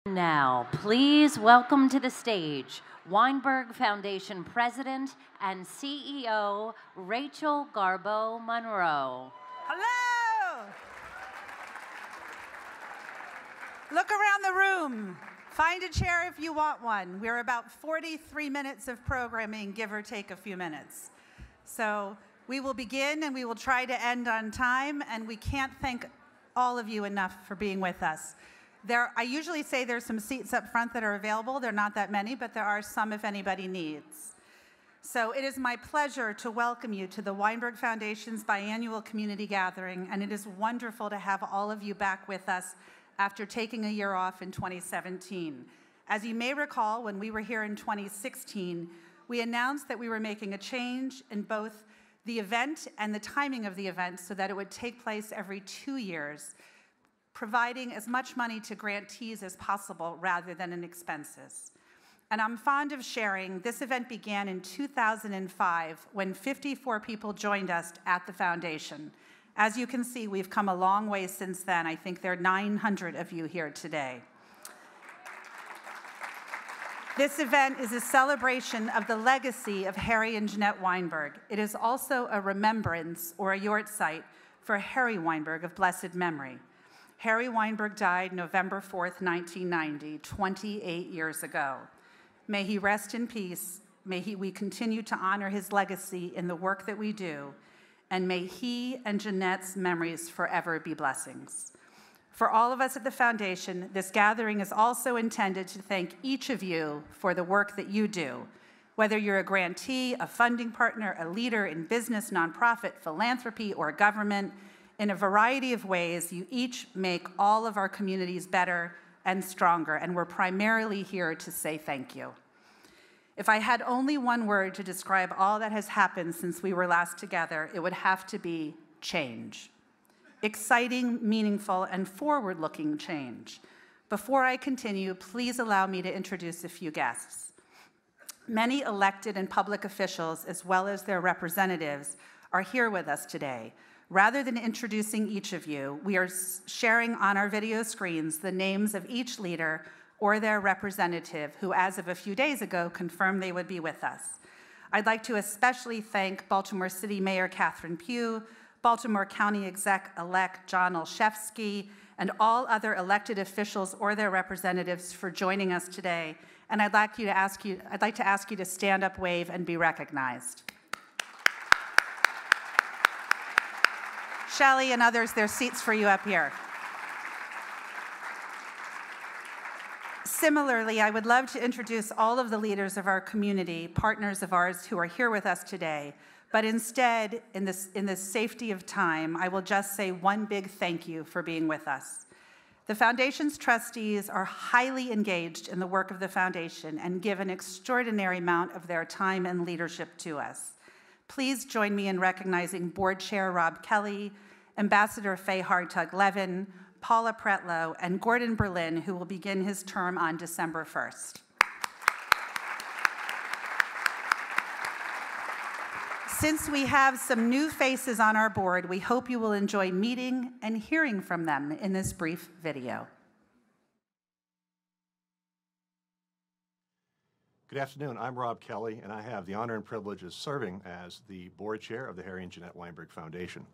Now, please welcome to the stage Weinberg Foundation President and CEO, Rachel Garbeau-Monroe. Hello! Look around the room. Find a chair if you want one. We're about 43 minutes of programming, give or take a few minutes. So we will begin and we will try to end on time, and we can't thank all of you enough for being with us. I usually say there's some seats up front that are available. There are not that many, but there are some if anybody needs. So it is my pleasure to welcome you to the Weinberg Foundation's Biennial Community Gathering, and it is wonderful to have all of you back with us after taking a year off in 2017. As you may recall, when we were here in 2016, we announced that we were making a change in both the event and the timing of the event so that it would take place every 2 years, providing as much money to grantees as possible rather than in expenses. And I'm fond of sharing, this event began in 2005 when 54 people joined us at the foundation. As you can see, we've come a long way since then. I think there are 900 of you here today. This event is a celebration of the legacy of Harry and Jeanette Weinberg. It is also a remembrance or a yahrzeit for Harry Weinberg of blessed memory. Harry Weinberg died November 4th, 1990, 28 years ago. May he rest in peace. May we continue to honor his legacy in the work that we do, and may he and Jeanette's memories forever be blessings. For all of us at the Foundation, this gathering is also intended to thank each of you for the work that you do. Whether you're a grantee, a funding partner, a leader in business, nonprofit, philanthropy, or government, in a variety of ways, you each make all of our communities better and stronger, and we're primarily here to say thank you. If I had only one word to describe all that has happened since we were last together, it would have to be change. Exciting, meaningful, and forward-looking change. Before I continue, please allow me to introduce a few guests. Many elected and public officials, as well as their representatives, are here with us today. Rather than introducing each of you, we are sharing on our video screens the names of each leader or their representative who, as of a few days ago, confirmed they would be with us. I'd like to especially thank Baltimore City Mayor Catherine Pugh, Baltimore County Exec-elect John Olszewski, and all other elected officials or their representatives for joining us today. And I'd like to ask you to stand up, wave, and be recognized. Shelley and others, there's seats for you up here. Similarly, I would love to introduce all of the leaders of our community, partners of ours who are here with us today. But instead, in this safety of time, I will just say one big thank you for being with us. The Foundation's trustees are highly engaged in the work of the Foundation and give an extraordinary amount of their time and leadership to us. Please join me in recognizing Board Chair Rob Kelly, Ambassador Faye Hartog-Levin, Paula Pretlow, and Gordon Berlin, who will begin his term on December 1st. Since we have some new faces on our board, we hope you will enjoy meeting and hearing from them in this brief video. Good afternoon. I'm Rob Kelly, and I have the honor and privilege of serving as the board chair of the Harry and Jeanette Weinberg Foundation.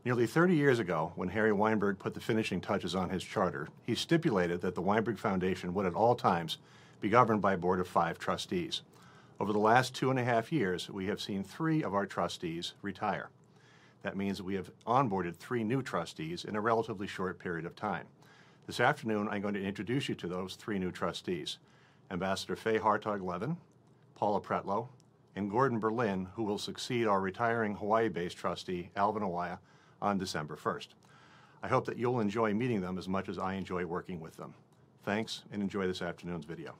Nearly 30 years ago, when Harry Weinberg put the finishing touches on his charter, he stipulated that the Weinberg Foundation would at all times be governed by a board of 5 trustees. Over the last 2.5 years, we have seen 3 of our trustees retire. That means that we have onboarded 3 new trustees in a relatively short period of time. This afternoon, I'm going to introduce you to those 3 new trustees. Ambassador Faye Hartog-Levin, Paula Pretlow, and Gordon Berlin, who will succeed our retiring Hawaii-based trustee, Alvin Awaya, on December 1st. I hope that you'll enjoy meeting them as much as I enjoy working with them. Thanks, and enjoy this afternoon's video.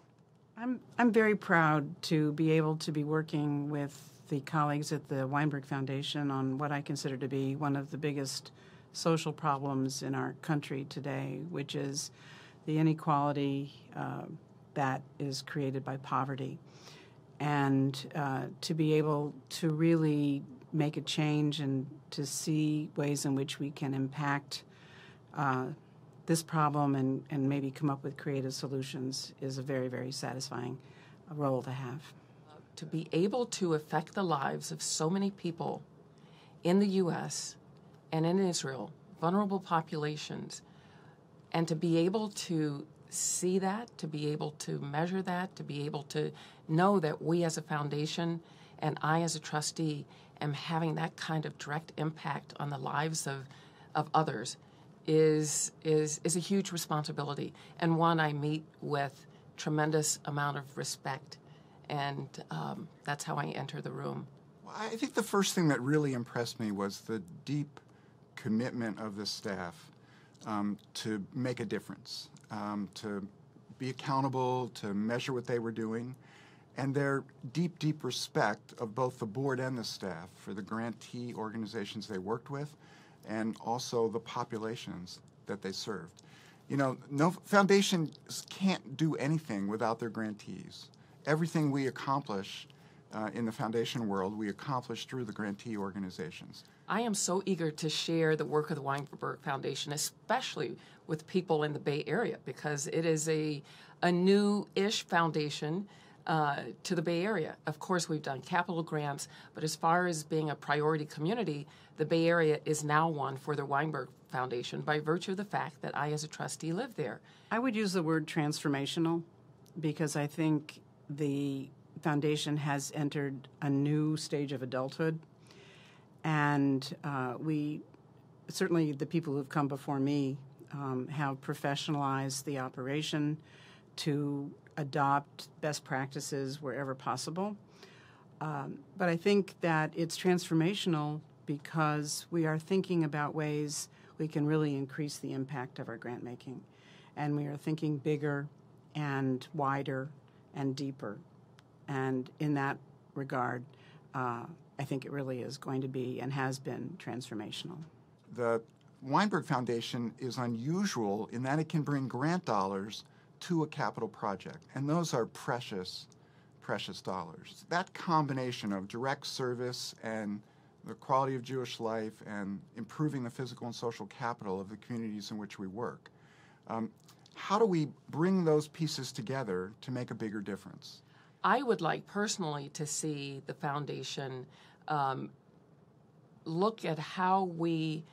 I'm very proud to be able to be working with the colleagues at the Weinberg Foundation on what I consider to be one of the biggest social problems in our country today, which is the inequality that is created by poverty. And to be able to really make a change and to see ways in which we can impact this problem and maybe come up with creative solutions is a very, very satisfying role to have. To be able to affect the lives of so many people in the U.S. and in Israel, vulnerable populations, and to be able to see that, to be able to measure that, to be able to know that we as a foundation and I as a trustee am having that kind of direct impact on the lives of others is a huge responsibility, and one I meet with tremendous amount of respect, and that's how I enter the room. Well, I think the first thing that really impressed me was the deep commitment of the staff to make a difference, to be accountable, to measure what they were doing, and their deep, deep respect of both the board and the staff for the grantee organizations they worked with and also the populations that they served. You know, no foundations can't do anything without their grantees. Everything we accomplish in the foundation world, we accomplish through the grantee organizations. I am so eager to share the work of the Weinberg Foundation, especially with people in the Bay Area, because it is a new-ish foundation to the Bay Area. Of course, we've done capital grants, but as far as being a priority community, the Bay Area is now one for the Weinberg Foundation by virtue of the fact that I, as a trustee, live there. I would use the word transformational because I think the foundation has entered a new stage of adulthood, and we, certainly the people who have come before me, have professionalized the operation to adopt best practices wherever possible. But I think that it's transformational because we are thinking about ways we can really increase the impact of our grant making. And we are thinking bigger and wider and deeper. And in that regard, I think it really is going to be and has been transformational. The Weinberg Foundation is unusual in that it can bring grant dollars to a capital project, and those are precious, precious dollars. That combination of direct service and the quality of Jewish life and improving the physical and social capital of the communities in which we work. How do we bring those pieces together to make a bigger difference? I would like personally to see the foundation look at how we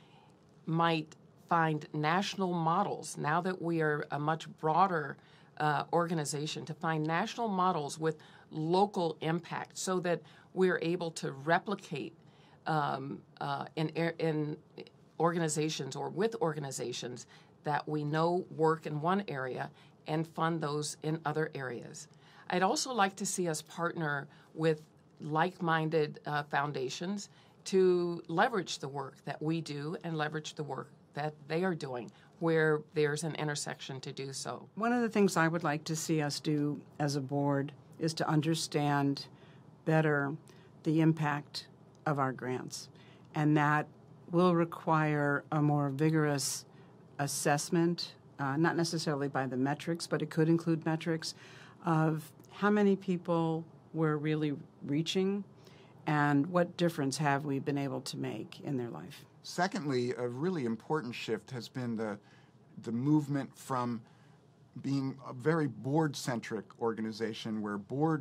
might find national models, now that we are a much broader organization, to find national models with local impact so that we're able to replicate in organizations or with organizations that we know work in one area and fund those in other areas. I'd also like to see us partner with like-minded foundations to leverage the work that we do and leverage the work that they are doing where there's an intersection to do so. One of the things I would like to see us do as a board is to understand better the impact of our grants, and that will require a more vigorous assessment, not necessarily by the metrics, but it could include metrics of how many people we're really reaching and what difference have we been able to make in their life. Secondly, a really important shift has been the movement from being a very board-centric organization where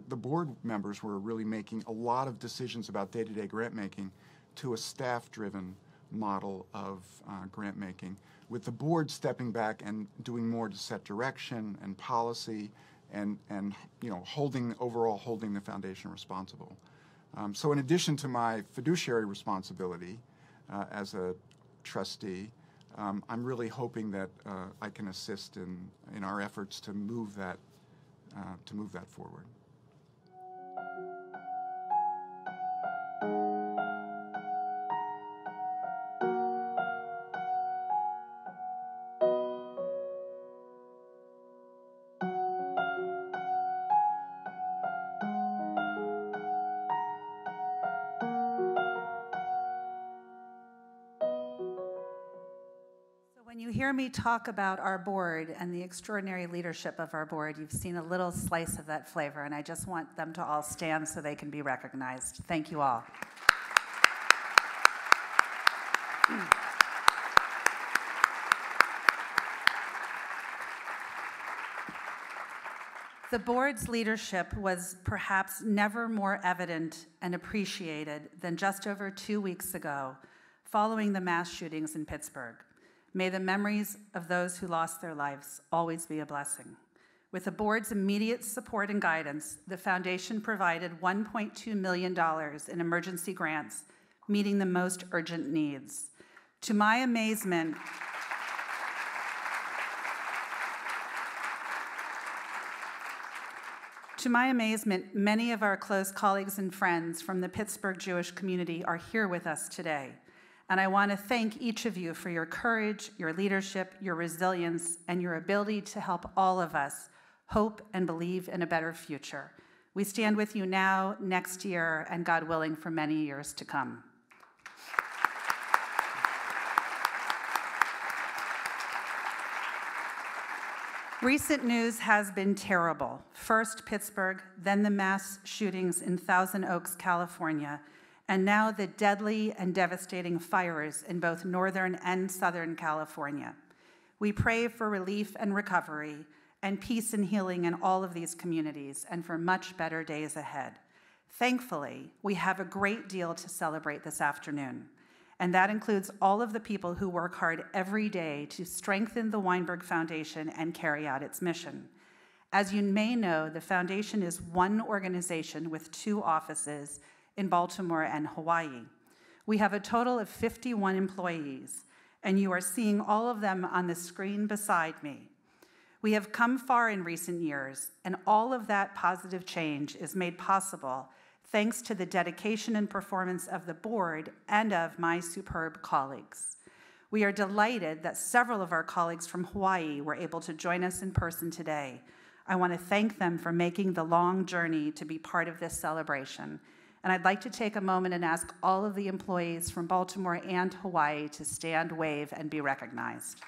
the board members were really making a lot of decisions about day-to-day grant making to a staff-driven model of grant making, with the board stepping back and doing more to set direction and policy and you know, holding the foundation responsible. So in addition to my fiduciary responsibility as a trustee, I'm really hoping that I can assist in our efforts to move that forward. When you hear me talk about our board and the extraordinary leadership of our board, you've seen a little slice of that flavor, and I just want them to all stand so they can be recognized. Thank you all. The board's leadership was perhaps never more evident and appreciated than just over 2 weeks ago, following the mass shootings in Pittsburgh. May the memories of those who lost their lives always be a blessing. With the board's immediate support and guidance, the foundation provided $1.2 million in emergency grants, meeting the most urgent needs. To my amazement, many of our close colleagues and friends from the Pittsburgh Jewish community are here with us today. And I want to thank each of you for your courage, your leadership, your resilience, and your ability to help all of us hope and believe in a better future. We stand with you now, next year, and God willing, for many years to come. Recent news has been terrible. First Pittsburgh, then the mass shootings in Thousand Oaks, California, and now the deadly and devastating fires in both Northern and Southern California. We pray for relief and recovery and peace and healing in all of these communities and for much better days ahead. Thankfully, we have a great deal to celebrate this afternoon, and that includes all of the people who work hard every day to strengthen the Weinberg Foundation and carry out its mission. As you may know, the foundation is one organization with 2 offices in Baltimore and Hawaii. We have a total of 51 employees, and you are seeing all of them on the screen beside me. We have come far in recent years, and all of that positive change is made possible thanks to the dedication and performance of the board and of my superb colleagues. We are delighted that several of our colleagues from Hawaii were able to join us in person today. I want to thank them for making the long journey to be part of this celebration. And I'd like to take a moment and ask all of the employees from Baltimore and Hawaii to stand, wave, and be recognized.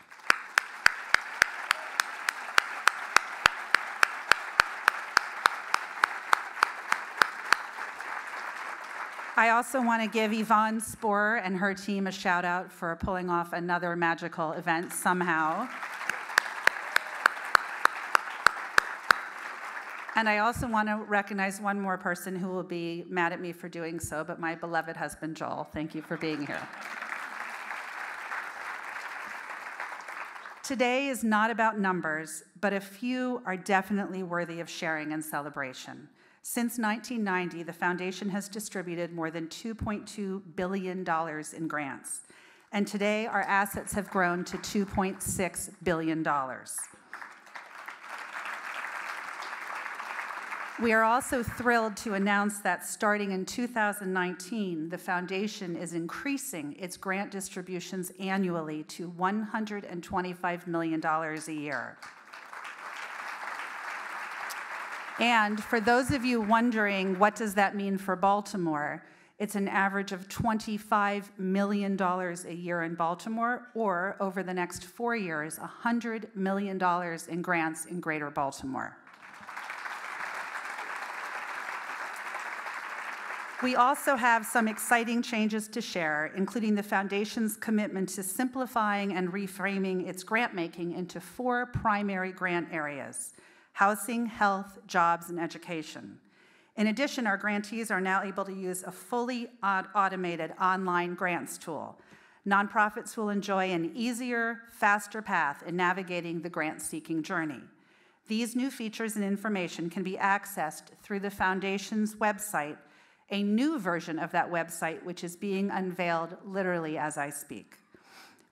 I also want to give Yvonne Sporer and her team a shout out for pulling off another magical event somehow. And I also want to recognize one more person who will be mad at me for doing so, but my beloved husband, Joel. Thank you for being here. Today is not about numbers, but a few are definitely worthy of sharing and celebration. Since 1990, the foundation has distributed more than $2.2 billion in grants. And today, our assets have grown to $2.6 billion. We are also thrilled to announce that starting in 2019, the foundation is increasing its grant distributions annually to $125 million a year. And for those of you wondering, what does that mean for Baltimore? It's an average of $25 million a year in Baltimore, or over the next 4 years, $100 million in grants in Greater Baltimore. We also have some exciting changes to share, including the foundation's commitment to simplifying and reframing its grant making into 4 primary grant areas: housing, health, jobs, and education. In addition, our grantees are now able to use a fully automated online grants tool. Nonprofits will enjoy an easier, faster path in navigating the grant-seeking journey. These new features and information can be accessed through the foundation's website, a new version of that website which is being unveiled literally as I speak.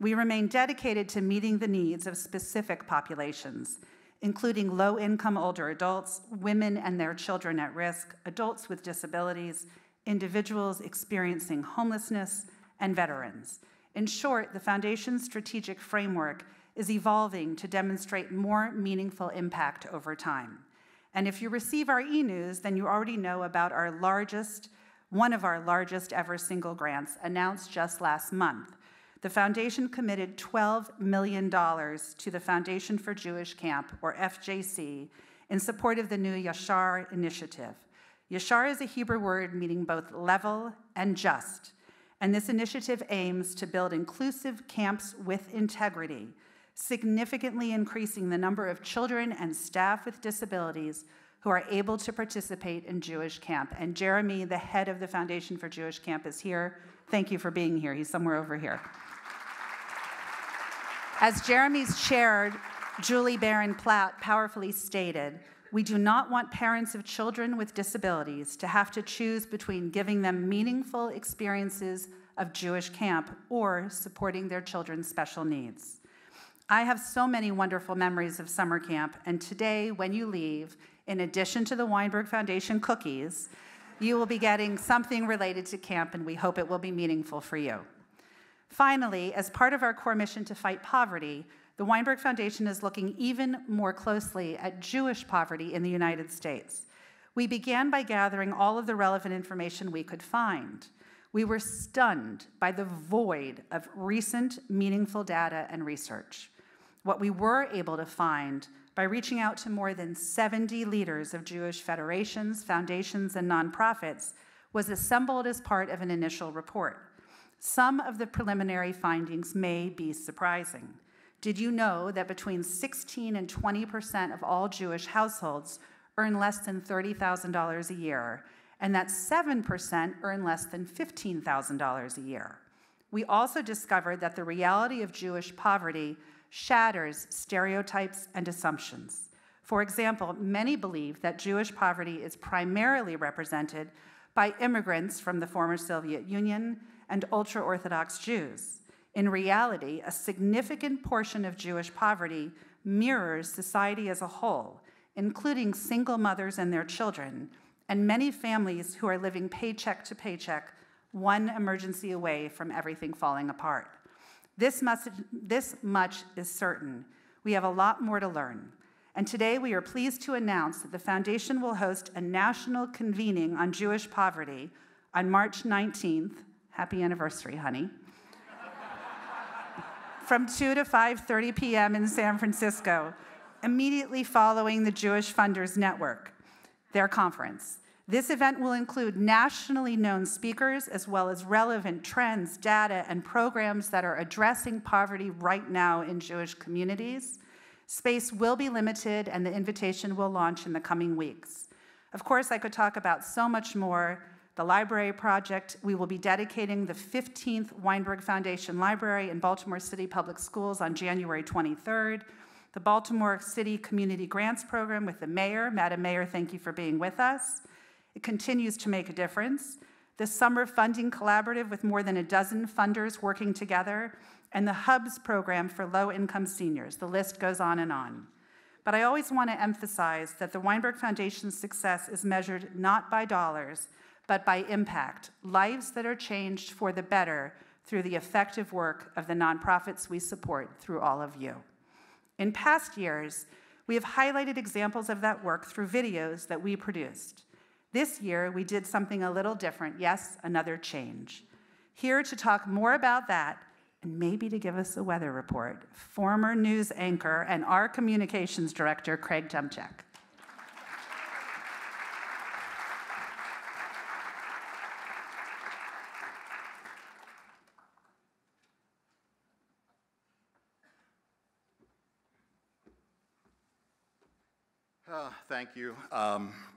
We remain dedicated to meeting the needs of specific populations, including low-income older adults, women and their children at risk, adults with disabilities, individuals experiencing homelessness, and veterans. In short, the Foundation's strategic framework is evolving to demonstrate more meaningful impact over time. And if you receive our e-news, then you already know about one of our largest ever single grants announced just last month. The foundation committed $12 million to the Foundation for Jewish Camp, or FJC, in support of the new Yashar initiative. Yashar is a Hebrew word meaning both level and just, and this initiative aims to build inclusive camps with integrity, significantly increasing the number of children and staff with disabilities who are able to participate in Jewish Camp. And Jeremy, the head of the Foundation for Jewish Camp, is here. Thank you for being here. He's somewhere over here. As Jeremy's chair, Julie Barron-Platt, powerfully stated, we do not want parents of children with disabilities to have to choose between giving them meaningful experiences of Jewish Camp or supporting their children's special needs. I have so many wonderful memories of summer camp, and today, when you leave, in addition to the Weinberg Foundation cookies, you will be getting something related to camp, and we hope it will be meaningful for you. Finally, as part of our core mission to fight poverty, the Weinberg Foundation is looking even more closely at Jewish poverty in the United States. We began by gathering all of the relevant information we could find. We were stunned by the void of recent, meaningful data and research. What we were able to find by reaching out to more than 70 leaders of Jewish federations, foundations, and nonprofits was assembled as part of an initial report. Some of the preliminary findings may be surprising. Did you know that between 16 and 20% of all Jewish households earn less than $30,000 a year, and that 7% earn less than $15,000 a year? We also discovered that the reality of Jewish poverty shatters stereotypes and assumptions. For example, many believe that Jewish poverty is primarily represented by immigrants from the former Soviet Union and ultra-Orthodox Jews. In reality, a significant portion of Jewish poverty mirrors society as a whole, including single mothers and their children, and many families who are living paycheck to paycheck, one emergency away from everything falling apart. This much is certain. We have a lot more to learn. And today we are pleased to announce that the Foundation will host a national convening on Jewish poverty on March 19th, happy anniversary, honey, from 2 to 5:30 p.m. in San Francisco, immediately following the Jewish Funders Network, their conference. This event will include nationally known speakers as well as relevant trends, data, and programs that are addressing poverty right now in Jewish communities. Space will be limited, and the invitation will launch in the coming weeks. Of course, I could talk about so much more. The library project, we will be dedicating the 15th Weinberg Foundation Library in Baltimore City Public Schools on January 23rd. The Baltimore City Community Grants Program with the mayor. Madam Mayor, thank you for being with us. It continues to make a difference. The Summer Funding Collaborative with more than a dozen funders working together, and the Hubs program for low-income seniors. The list goes on and on. But I always want to emphasize that the Weinberg Foundation's success is measured not by dollars, but by impact, lives that are changed for the better through the effective work of the nonprofits we support through all of you. In past years, we have highlighted examples of that work through videos that we produced. This year, we did something a little different. Yes, another change. Here to talk more about that, and maybe to give us a weather report, former news anchor and our communications director, Craig Tumchek. Thank you.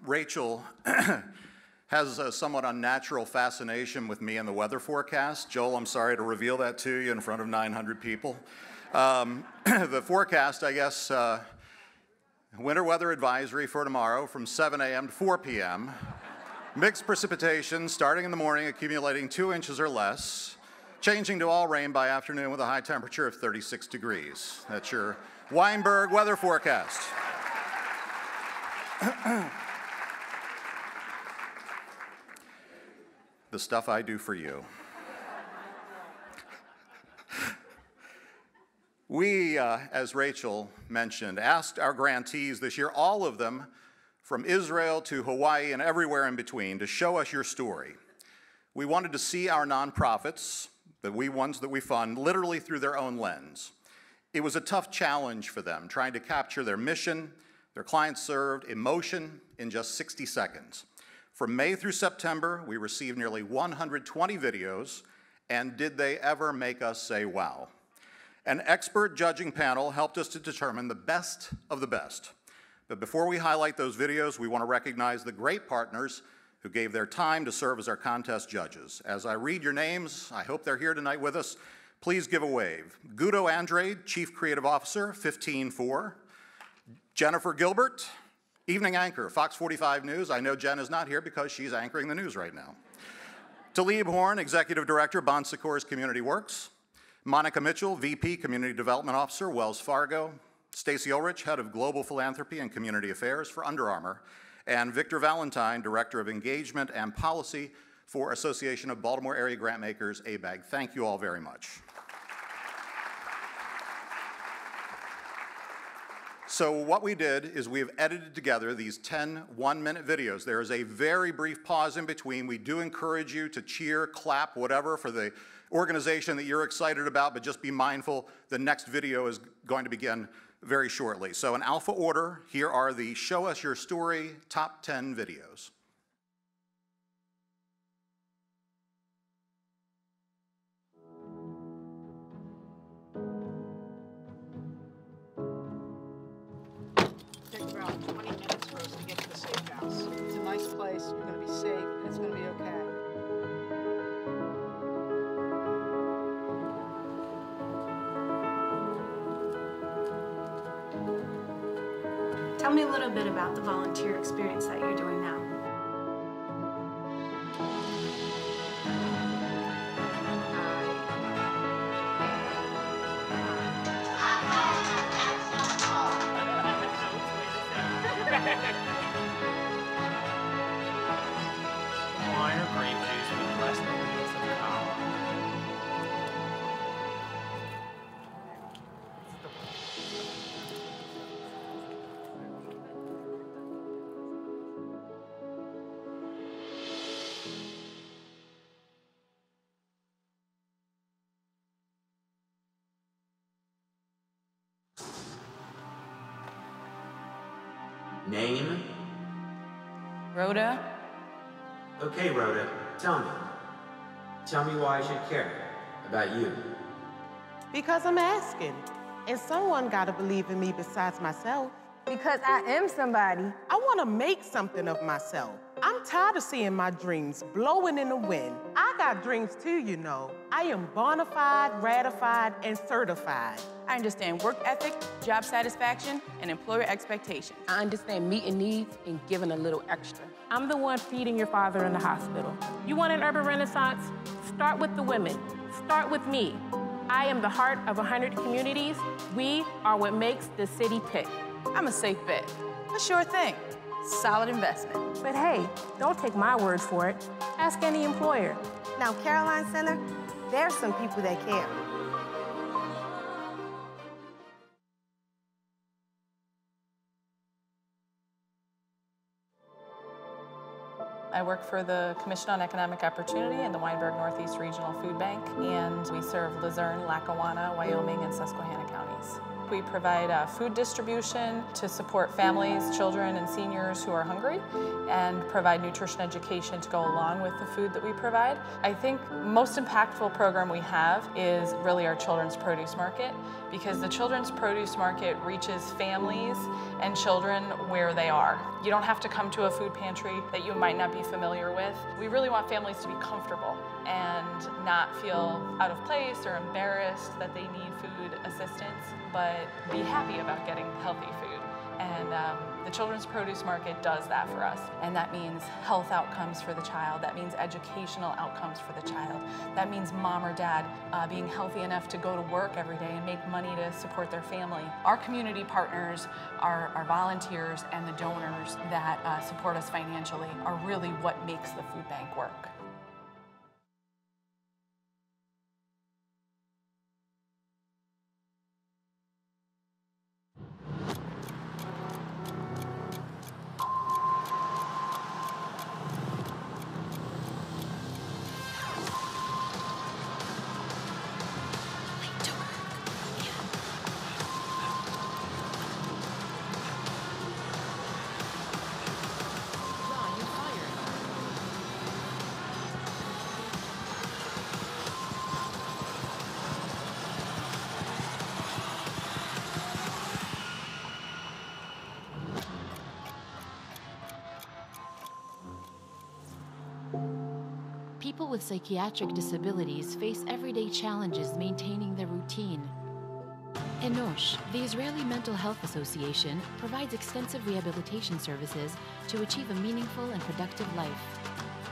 Rachel has a somewhat unnatural fascination with me and the weather forecast. Joel, I'm sorry to reveal that to you in front of 900 people. The forecast, I guess, winter weather advisory for tomorrow from 7 a.m. to 4 p.m. Mixed precipitation starting in the morning, accumulating 2 inches or less, changing to all rain by afternoon with a high temperature of 36 degrees. That's your Weinberg weather forecast. The stuff I do for you. We, as Rachel mentioned, asked our grantees this year, all of them, from Israel to Hawaii and everywhere in between, to show us your story. We wanted to see our nonprofits, the ones that we fund, literally through their own lens. It was a tough challenge for them, trying to capture their mission, their clients served, emotion in just 60 seconds. From May through September, we received nearly 120 videos, and did they ever make us say wow? An expert judging panel helped us to determine the best of the best. But before we highlight those videos, we want to recognize the great partners who gave their time to serve as our contest judges. As I read your names, I hope they're here tonight with us. Please give a wave. Guido Andrade, Chief Creative Officer, 15-4. Jennifer Gilbert, Evening Anchor, Fox 45 News. I know Jen is not here because she's anchoring the news right now. Talib Horn, Executive Director, Bon Secours Community Works. Monica Mitchell, VP, Community Development Officer, Wells Fargo. Stacey Ulrich, Head of Global Philanthropy and Community Affairs for Under Armour. And Victor Valentine, Director of Engagement and Policy for Association of Baltimore Area Grantmakers, ABAG. Thank you all very much. So what we did is we have edited together these 10 one-minute videos. There is a very brief pause in between. We do encourage you to cheer, clap, whatever for the organization that you're excited about, but just be mindful the next video is going to begin very shortly. So in alpha order, here are the Show Us Your Story top 10 videos. Takes about 20 minutes for us to get to the safe house. It's a nice place, you're going to be safe, and it's going to be okay. Tell me a little bit about the volunteer experience that you're doing now. Wine or grape juice with less than the use of column. Name? Rhoda? Okay, Rhoda, tell me. Tell me why I should care about you. Because I'm asking. And someone gotta believe in me besides myself. Because I am somebody. I wanna make something of myself. I'm tired of seeing my dreams blowing in the wind. I got dreams too, you know. I am bona fide, ratified, and certified. I understand work ethic, job satisfaction, and employer expectations. I understand meeting needs and giving a little extra. I'm the one feeding your father in the hospital. You want an urban renaissance? Start with the women. Start with me. I am the heart of 100 communities. We are what makes the city tick. I'm a safe bet. A sure thing. Solid investment. But hey, don't take my word for it. Ask any employer. Now, Caroline Center, there's some people that care. I work for the Commission on Economic Opportunity and the Weinberg Northeast Regional Food Bank, and we serve Luzerne, Lackawanna, Wyoming, and Susquehanna counties. We provide food distribution to support families, children, and seniors who are hungry, and provide nutrition education to go along with the food that we provide. I think most impactful program we have is really our Children's Produce Market, because the Children's Produce Market reaches families and children where they are. You don't have to come to a food pantry that you might not be familiar with. We really want families to be comfortable and not feel out of place or embarrassed that they need food assistance, but be happy about getting healthy food. And the Children's Produce Market does that for us. And that means health outcomes for the child. That means educational outcomes for the child. That means mom or dad being healthy enough to go to work every day and make money to support their family. Our community partners, our volunteers, and the donors that support us financially are really what makes the food bank work. People with psychiatric disabilities face everyday challenges maintaining their routine. ENOSH, the Israeli Mental Health Association, provides extensive rehabilitation services to achieve a meaningful and productive life.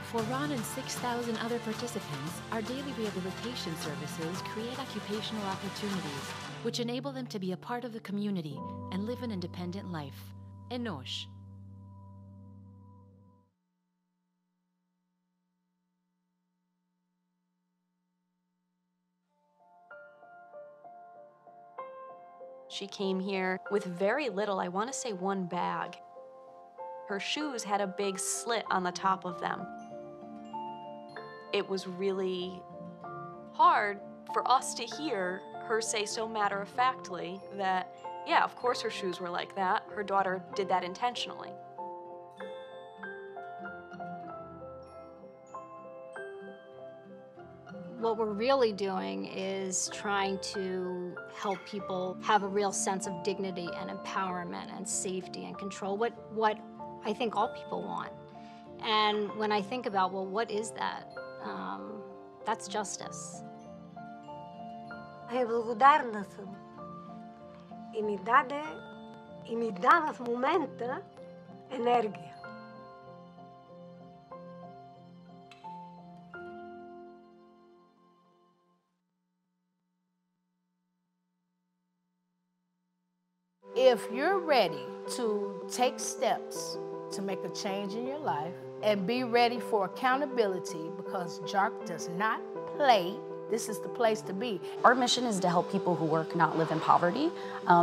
For Ron and 6,000 other participants, our daily rehabilitation services create occupational opportunities, which enable them to be a part of the community and live an independent life. ENOSH. She came here with very little, I want to say 1 bag. Her shoes had a big slit on the top of them. It was really hard for us to hear her say so matter-of-factly that, yeah, of course her shoes were like that. Her daughter did that intentionally. What we're really doing is trying to help people have a real sense of dignity and empowerment and safety and control, what I think all people want. And when I think about, well, what is that? That's justice. Ai благодарна съм. И ми дава в момента енергия. If you're ready to take steps to make a change in your life and be ready for accountability, because JARC does not play, this is the place to be. Our mission is to help people who work not live in poverty.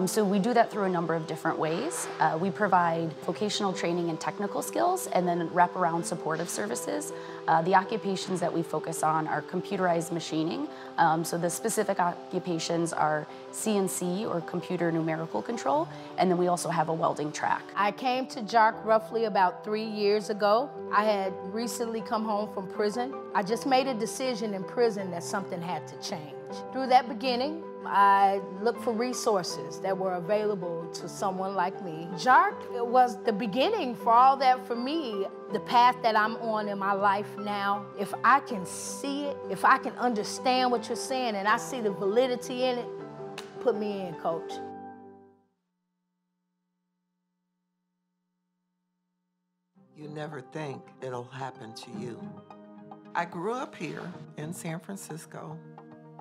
So we do that through a number of different ways. We provide vocational training and technical skills, and then wraparound supportive services. The occupations that we focus on are computerized machining. So the specific occupations are CNC, or computer numerical control, and then we also have a welding track. I came to JARC roughly about 3 years ago. I had recently come home from prison. I just made a decision in prison that something had to change. Through that beginning, I looked for resources that were available to someone like me. JARC was the beginning for all that for me. The path that I'm on in my life now, if I can see it, if I can understand what you're saying and I see the validity in it, put me in, coach. You never think it'll happen to you. I grew up here in San Francisco.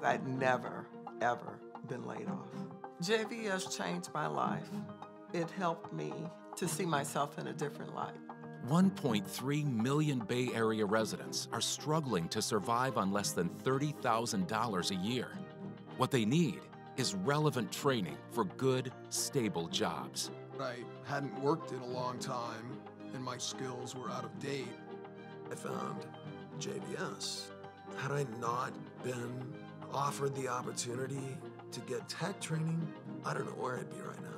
I'd never, ever been laid off. JVS changed my life. It helped me to see myself in a different light. 1.3 million Bay Area residents are struggling to survive on less than $30,000 a year. What they need is relevant training for good, stable jobs. I hadn't worked in a long time, and my skills were out of date. I found JVS. Had I not been offered the opportunity to get tech training, I don't know where I'd be right now.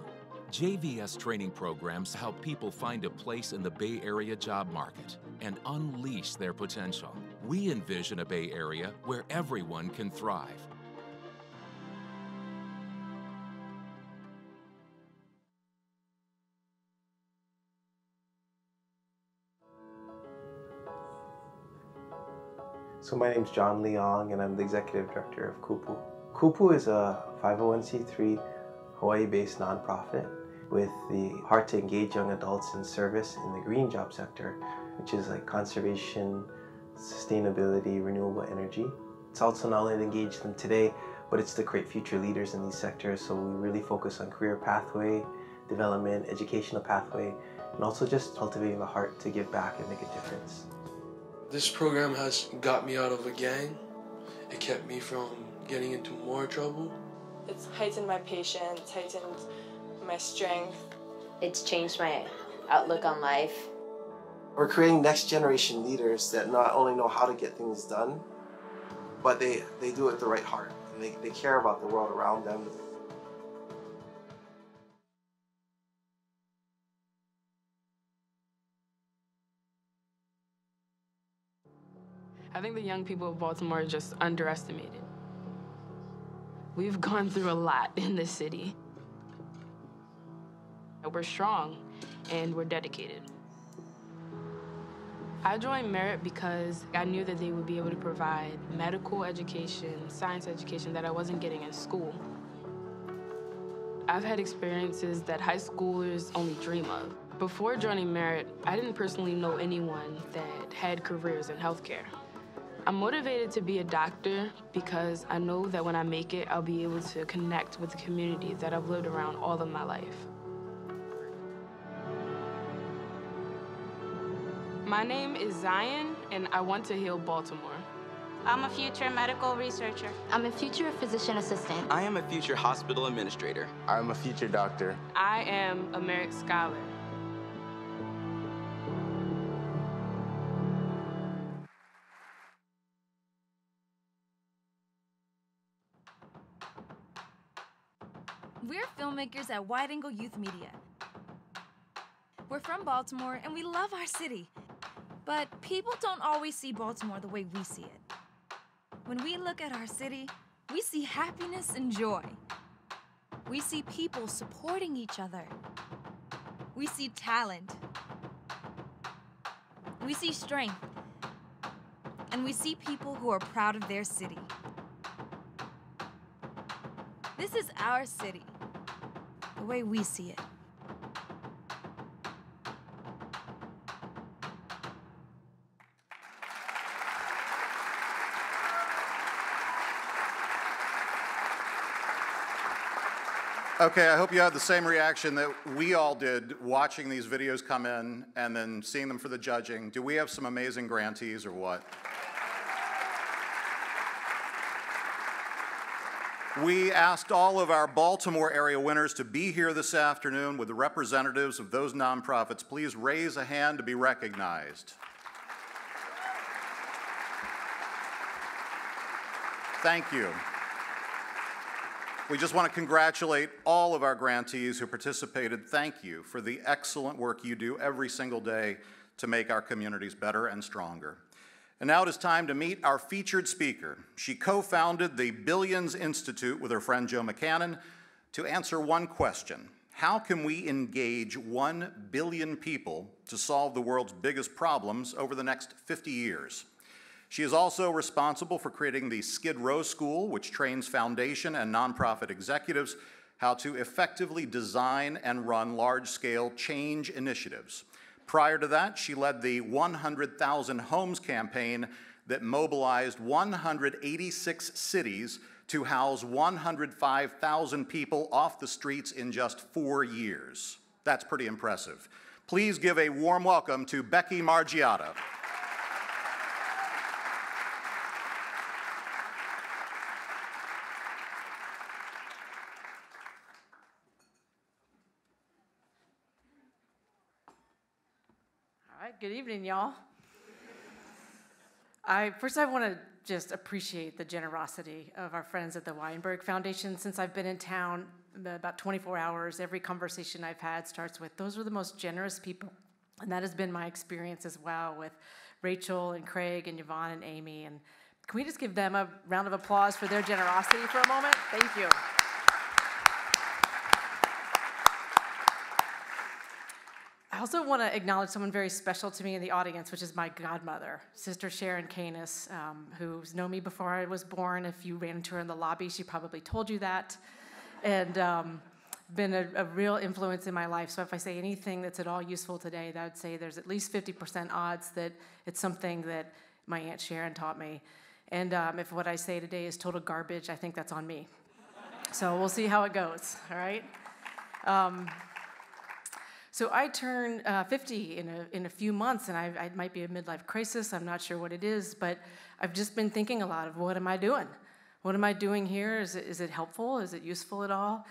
JVS training programs help people find a place in the Bay Area job market and unleash their potential. We envision a Bay Area where everyone can thrive. So my name's John Leong, and I'm the Executive Director of KUPU. KUPU is a 501c3 Hawaii-based nonprofit with the heart to engage young adults in service in the green job sector, which is like conservation, sustainability, renewable energy. It's also not only to engage them today, but it's to create future leaders in these sectors. So we really focus on career pathway, development, educational pathway, and also just cultivating the heart to give back and make a difference. This program has got me out of a gang. It kept me from getting into more trouble. It's heightened my patience, heightened my strength. It's changed my outlook on life. We're creating next generation leaders that not only know how to get things done, but they do it with the right heart. And they care about the world around them. I think the young people of Baltimore are just underestimated. We've gone through a lot in this city. We're strong and we're dedicated. I joined Merit because I knew that they would be able to provide medical education, science education that I wasn't getting in school. I've had experiences that high schoolers only dream of. Before joining Merit, I didn't personally know anyone that had careers in healthcare. I'm motivated to be a doctor because I know that when I make it, I'll be able to connect with the community that I've lived around all of my life. My name is Zion, and I want to heal Baltimore. I'm a future medical researcher. I'm a future physician assistant. I am a future hospital administrator. I'm a future doctor. I am a Merit Scholar. We're filmmakers at Wide Angle Youth Media. We're from Baltimore, and we love our city. But people don't always see Baltimore the way we see it. When we look at our city, we see happiness and joy. We see people supporting each other. We see talent. We see strength. And we see people who are proud of their city. This is our city, the way we see it. Okay, I hope you had the same reaction that we all did watching these videos come in and then seeing them for the judging. Do we have some amazing grantees or what? We asked all of our Baltimore area winners to be here this afternoon with the representatives of those nonprofits. Please raise a hand to be recognized. Thank you. We just want to congratulate all of our grantees who participated. Thank you for the excellent work you do every single day to make our communities better and stronger. And now it is time to meet our featured speaker. She co-founded the Billions Institute with her friend Joe McCannon to answer one question: how can we engage 1 billion people to solve the world's biggest problems over the next 50 years? She is also responsible for creating the Skid Row School, which trains foundation and nonprofit executives how to effectively design and run large-scale change initiatives. Prior to that, she led the 100,000 Homes campaign that mobilized 186 cities to house 105,000 people off the streets in just 4 years. That's pretty impressive. Please give a warm welcome to Becky Margiotta. Good evening, y'all. First, I want to just appreciate the generosity of our friends at the Weinberg Foundation. Since I've been in town about 24 hours, every conversation I've had starts with, those are the most generous people. And that has been my experience as well with Rachel and Craig and Yvonne and Amy. And can we just give them a round of applause for their generosity for a moment? Thank you. I also want to acknowledge someone very special to me in the audience, which is my godmother, Sister Sharon Canis, who's known me before I was born. If you ran into her in the lobby, she probably told you that. And been a real influence in my life. So if I say anything that's at all useful today, I would say there's at least 50% odds that it's something that my Aunt Sharon taught me. And if what I say today is total garbage, I think that's on me. So we'll see how it goes, all right? So I turn 50 in a few months, and I might be a midlife crisis. I'm not sure what it is, but I've just been thinking a lot of what am I doing? What am I doing here? Is it helpful? Is it useful at all?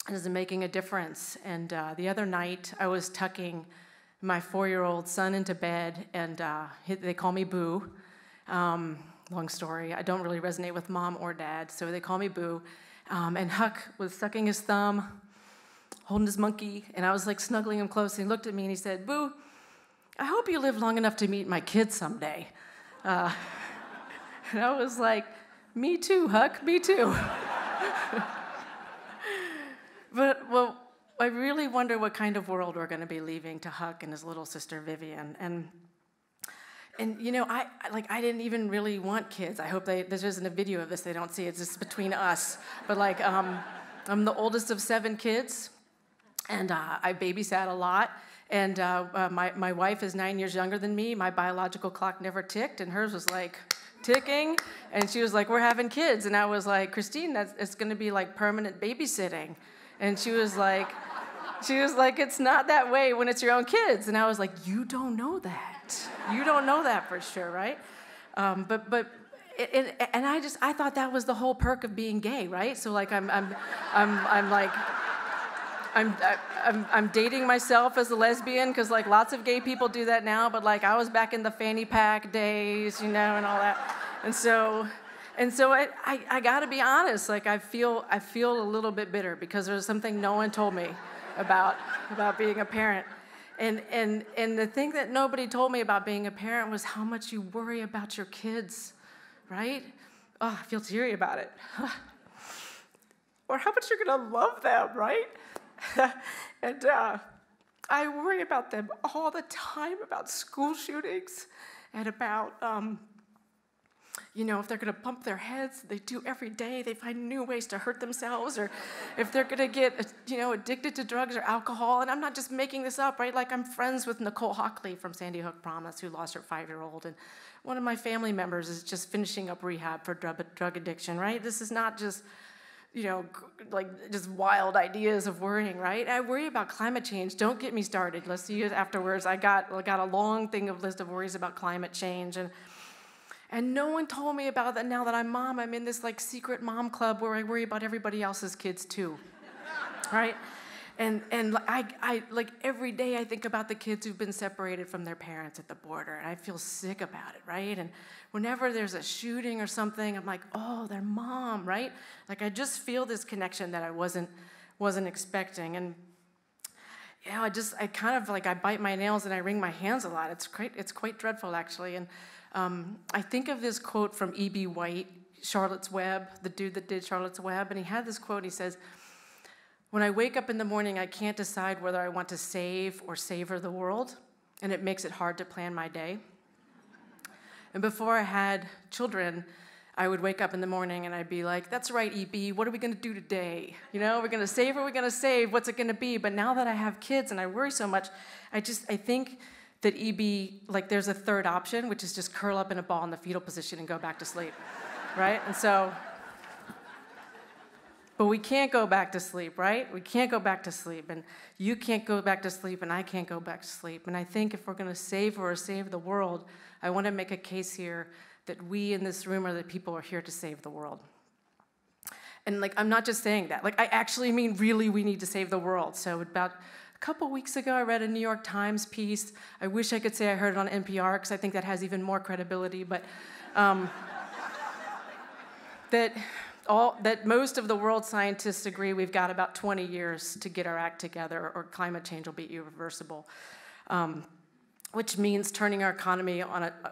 Is it making a difference? And the other night, I was tucking my 4-year-old son into bed, and they call me Boo. Long story. I don't really resonate with mom or dad, so they call me Boo. And Huck was sucking his thumb, holding his monkey, and I was like snuggling him close, and he looked at me and he said, "Boo, I hope you live long enough to meet my kids someday." And I was like, "Me too, Huck, me too." But, well, I really wonder what kind of world we're going to be leaving to Huck and his little sister Vivian. And you know, I didn't even really want kids. I hope this isn't a video of this, they don't see it, it's just between us. But like, I'm the oldest of 7 kids, and I babysat a lot. And my wife is 9 years younger than me. My biological clock never ticked, and hers was like ticking. And she was like, we're having kids. And I was like, Christine, it's gonna be like permanent babysitting. And she was like, it's not that way when it's your own kids. And I was like, you don't know that. You don't know that for sure, right? And I thought that was the whole perk of being gay, right? So like I'm dating myself as a lesbian because like lots of gay people do that now, but like I was back in the fanny pack days, you know, and all that. And so I got to be honest, like I feel a little bit bitter because there's something no one told me about being a parent. And the thing that nobody told me about being a parent was how much you worry about your kids, right? Oh, I feel teary about it. Or how much you're gonna love them, right? And I worry about them all the time, about school shootings and about, you know, if they're gonna bump their heads, they do every day, they find new ways to hurt themselves, or if they're gonna get, you know, addicted to drugs or alcohol. And I'm not just making this up, right? Like I'm friends with Nicole Hockley from Sandy Hook Promise, who lost her 5-year-old. And one of my family members is just finishing up rehab for drug addiction, right? This is not just, you know, like just wild ideas of worrying, right? I worry about climate change. Don't get me started. Let's see it afterwards. I got a long list of worries about climate change. And no one told me about that. Now that I'm mom, I'm in this like secret mom club where I worry about everybody else's kids too, right? And I like every day I think about the kids who've been separated from their parents at the border, and I feel sick about it, right? And whenever there's a shooting or something, I'm like, oh, their mom, right? Like I just feel this connection that I wasn't expecting. And you know, I kind of like I bite my nails and I wring my hands a lot. It's quite dreadful actually. And I think of this quote from E.B. White, Charlotte's Web, the dude that did Charlotte's Web, and he had this quote. He says, "When I wake up in the morning, I can't decide whether I want to save or savor the world, and it makes it hard to plan my day." And before I had children, I would wake up in the morning and I'd be like, that's right, E.B., what are we going to do today? You know, we're going to save or we're going to save? What's it going to be? But now that I have kids and I worry so much, I think that E.B., like there's a third option, which is just curl up in a ball in the fetal position and go back to sleep, right? And so, but we can't go back to sleep, right? We can't go back to sleep, and you can't go back to sleep, and I can't go back to sleep. And I think if we're gonna save the world, I wanna make a case here that we in this room are the people who are here to save the world. And like, I'm not just saying that, like I actually mean really we need to save the world. So about a couple weeks ago, I read a New York Times piece. I wish I could say I heard it on NPR, because I think that has even more credibility, but that most of the world scientists agree we've got about 20 years to get our act together or climate change will be irreversible, which means turning our economy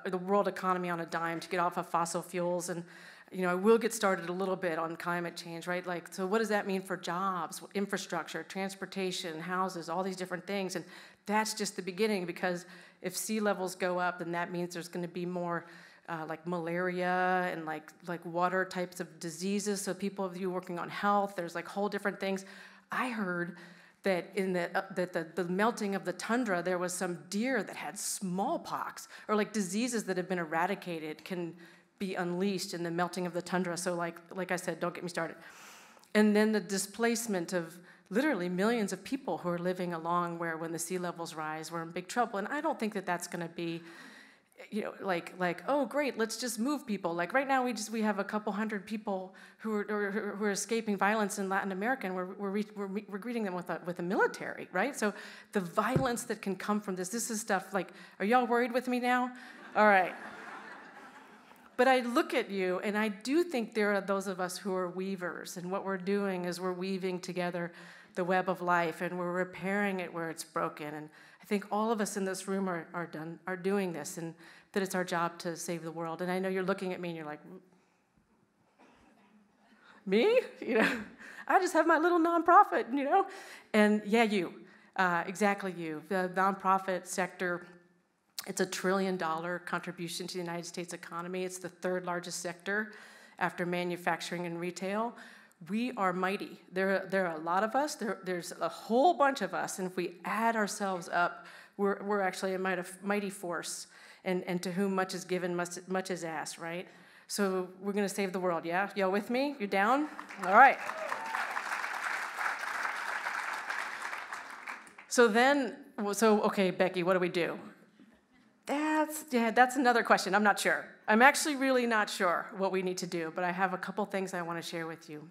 the world economy on a dime to get off of fossil fuels. And you know, I will get started a little bit on climate change, right? Like, so what does that mean for jobs, infrastructure, transportation, houses, all these different things? And that's just the beginning, because if sea levels go up, then that means there's going to be more like malaria and like water types of diseases. So people of you working on health, there's like whole different things. I heard that in the melting of the tundra, there was some deer that had smallpox, or like diseases that have been eradicated can be unleashed in the melting of the tundra. So like I said, don't get me started. And then the displacement of literally millions of people who are living along where when the sea levels rise, we're in big trouble. And I don't think that that's going to be, you know, like oh great, let's just move people. Like right now we have a couple hundred people who are escaping violence in Latin America, and we're greeting them with the military, right? So the violence that can come from this is stuff like, are y'all worried with me now? All right. But I look at you, and I do think there are those of us who are weavers, and what we're doing is we're weaving together the web of life, and we're repairing it where it's broken. And I think all of us in this room are doing this, and that it's our job to save the world. And I know you're looking at me, and you're like, Me? I just have my little nonprofit, And yeah, you. Exactly you. The nonprofit sector, it's $1 trillion contribution to the United States economy. It's the 3rd largest sector after manufacturing and retail. We are mighty. There are a lot of us. There's a whole bunch of us, and if we add ourselves up, we're actually a mighty force. And to whom much is given, much is asked, right? So we're going to save the world, yeah? Y'all with me? You down? All right. Okay, Becky, what do we do? That's another question. I'm not sure. I'm actually really not sure what we need to do, but I have a couple things I want to share with you.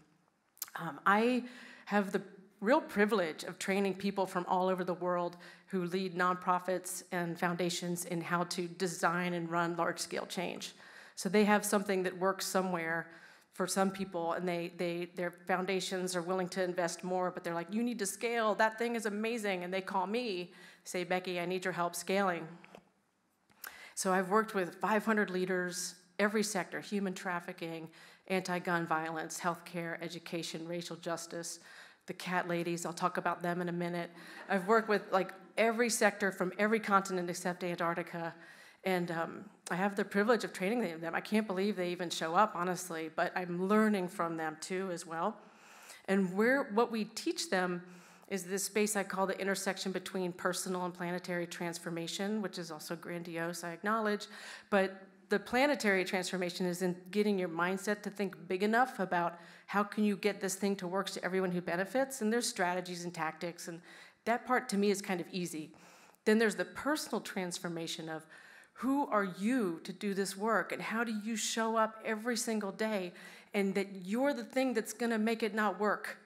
I have the real privilege of training people from all over the world who lead nonprofits and foundations in how to design and run large-scale change. So they have something that works somewhere for some people, and their foundations are willing to invest more, but they're like, you need to scale, that thing is amazing, and they call me, say, Becky, I need your help scaling. So I've worked with 500 leaders, every sector, human trafficking, anti-gun violence, healthcare, education, racial justice, the cat ladies, I'll talk about them in a minute. I've worked with every sector from every continent except Antarctica, and I have the privilege of training them. I can't believe they even show up, honestly, but I'm learning from them too as well. And what we teach them is this space I call the intersection between personal and planetary transformation, which is also grandiose, I acknowledge, but the planetary transformation is in getting your mindset to think big enough about how can you get this thing to work to everyone who benefits, and there's strategies and tactics, and that part to me is kind of easy. Then there's the personal transformation of who are you to do this work, and how do you show up every single day, and that you're the thing that's gonna make it not work.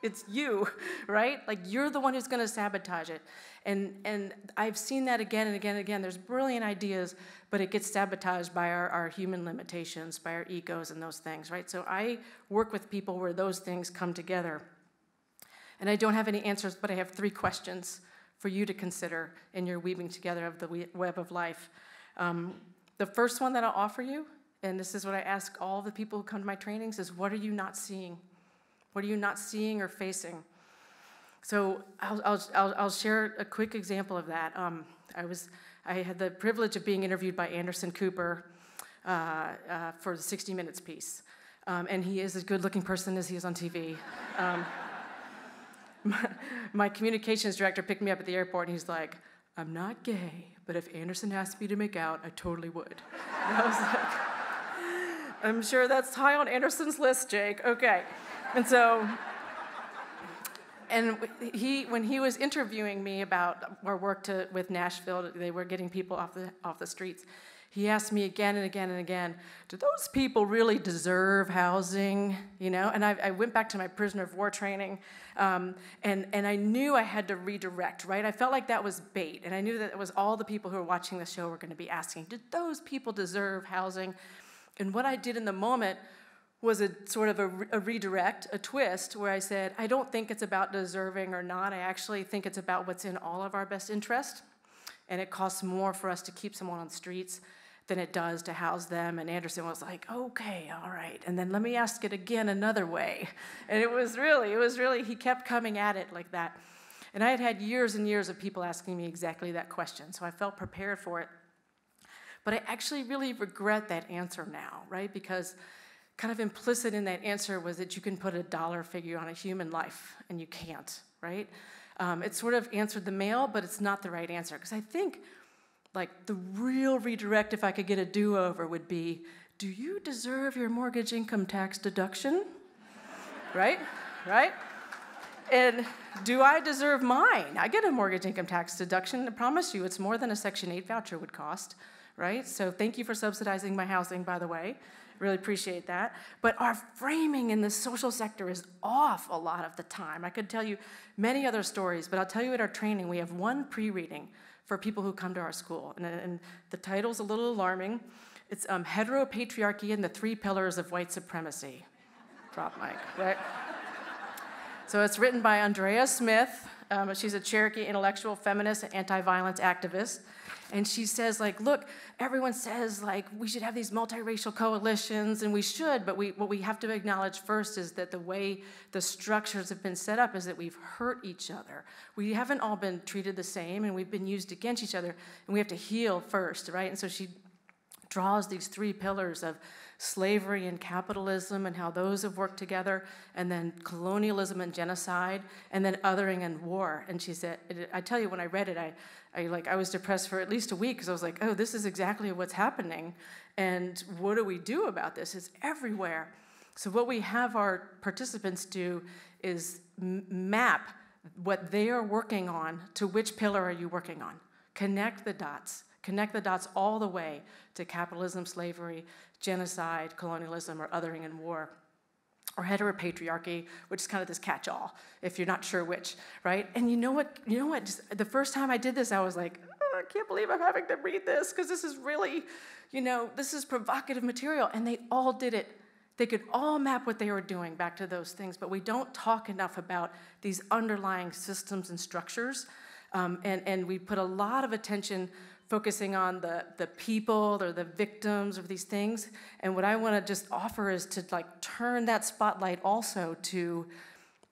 It's you, right? You're the one who's gonna sabotage it. And I've seen that again and again and again. There's brilliant ideas, but it gets sabotaged by our human limitations, by our egos and those things, right? So I work with people where those things come together. And I don't have any answers, but I have 3 questions for you to consider in your weaving together of the web of life. The first one that I'll offer you, and this is what I ask all the people who come to my trainings, is what are you not seeing? What are you not seeing or facing? So I'll share a quick example of that. I had the privilege of being interviewed by Anderson Cooper for the 60 Minutes piece. And he is as good-looking person as he is on TV. My communications director picked me up at the airport, and he's like, I'm not gay, but if Anderson asked me to make out, I totally would. And I was like, I'm sure that's high on Anderson's list, Jake. Okay. And so, when he was interviewing me about our work with Nashville, they were getting people off the streets. He asked me again and again and again, do those people really deserve housing? And I went back to my prisoner of war training, and I knew I had to redirect, right? I felt like that was bait, and I knew that it was all the people who were watching the show were going to be asking, did those people deserve housing? And what I did in the moment was a sort of a redirect, a twist, where I said, I don't think it's about deserving or not. I actually think it's about what's in all of our best interest, and it costs more for us to keep someone on the streets than it does to house them. And Anderson was like, okay, all right. And then let me ask it again another way. And it was really, he kept coming at it like that. And I had had years and years of people asking me exactly that question, so I felt prepared for it. But I actually really regret that answer now, right? Because kind of implicit in that answer was that you can put a dollar figure on a human life, and you can't, right? It sort of answered the mail, but it's not the right answer. Because I think, the real redirect, if I could get a do-over, would be, do you deserve your mortgage income tax deduction? Right? And do I deserve mine? I get a mortgage income tax deduction. I promise you, it's more than a Section 8 voucher would cost, right? So thank you for subsidizing my housing, by the way. Really appreciate that. But our framing in the social sector is off a lot of the time. I could tell you many other stories, but I'll tell you at our training, we have one pre-reading for people who come to our school. And the title's a little alarming. It's Heteropatriarchy and the 3 Pillars of White Supremacy. Drop mic, right? So it's written by Andrea Smith, She's a Cherokee intellectual, feminist, and anti-violence activist. And she says, like, look, everyone says, like, we should have these multiracial coalitions, and we should, but what we have to acknowledge first is that the way the structures have been set up is that we've hurt each other. We haven't all been treated the same, and we've been used against each other, and we have to heal first, right? And so she draws these three pillars of slavery and capitalism and how those have worked together, and then colonialism and genocide, and then othering and war. And she said, I tell you, when I read it, I was depressed for at least a week because I was like, oh, this is exactly what's happening, and what do we do about this? It's everywhere. So what we have our participants do is map what they are working on to which pillar are you working on. Connect the dots. Connect the dots all the way to capitalism, slavery, genocide, colonialism, or othering and war, or heteropatriarchy, which is kind of this catch-all, if you're not sure which, right? And you know what? Just the first time I did this, I was like, oh, I can't believe I'm having to read this, because this is really, this is provocative material. And they all did it. They could all map what they were doing back to those things, but we don't talk enough about these underlying systems and structures. And we put a lot of attention focusing on the people or the victims of these things. And what I want to just offer is to turn that spotlight also to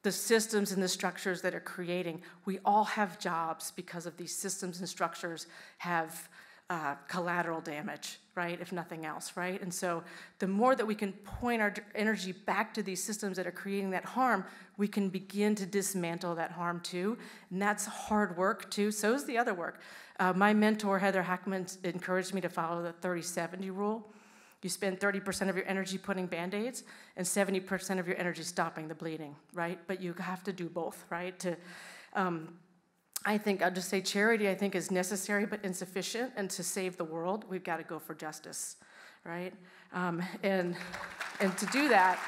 the systems and the structures that are creating. We all have jobs because of these systems and structures have collateral damage, right, if nothing else, right? And so the more that we can point our energy back to these systems that are creating that harm, we can begin to dismantle that harm too. And that's hard work too. So is the other work. My mentor, Heather Hackman, encouraged me to follow the 30-70 rule. You spend 30% of your energy putting Band-Aids and 70% of your energy stopping the bleeding, right? But you have to do both, right? I think, I'll just say charity, I think, is necessary but insufficient, and to save the world, we've got to go for justice, right? And to do that,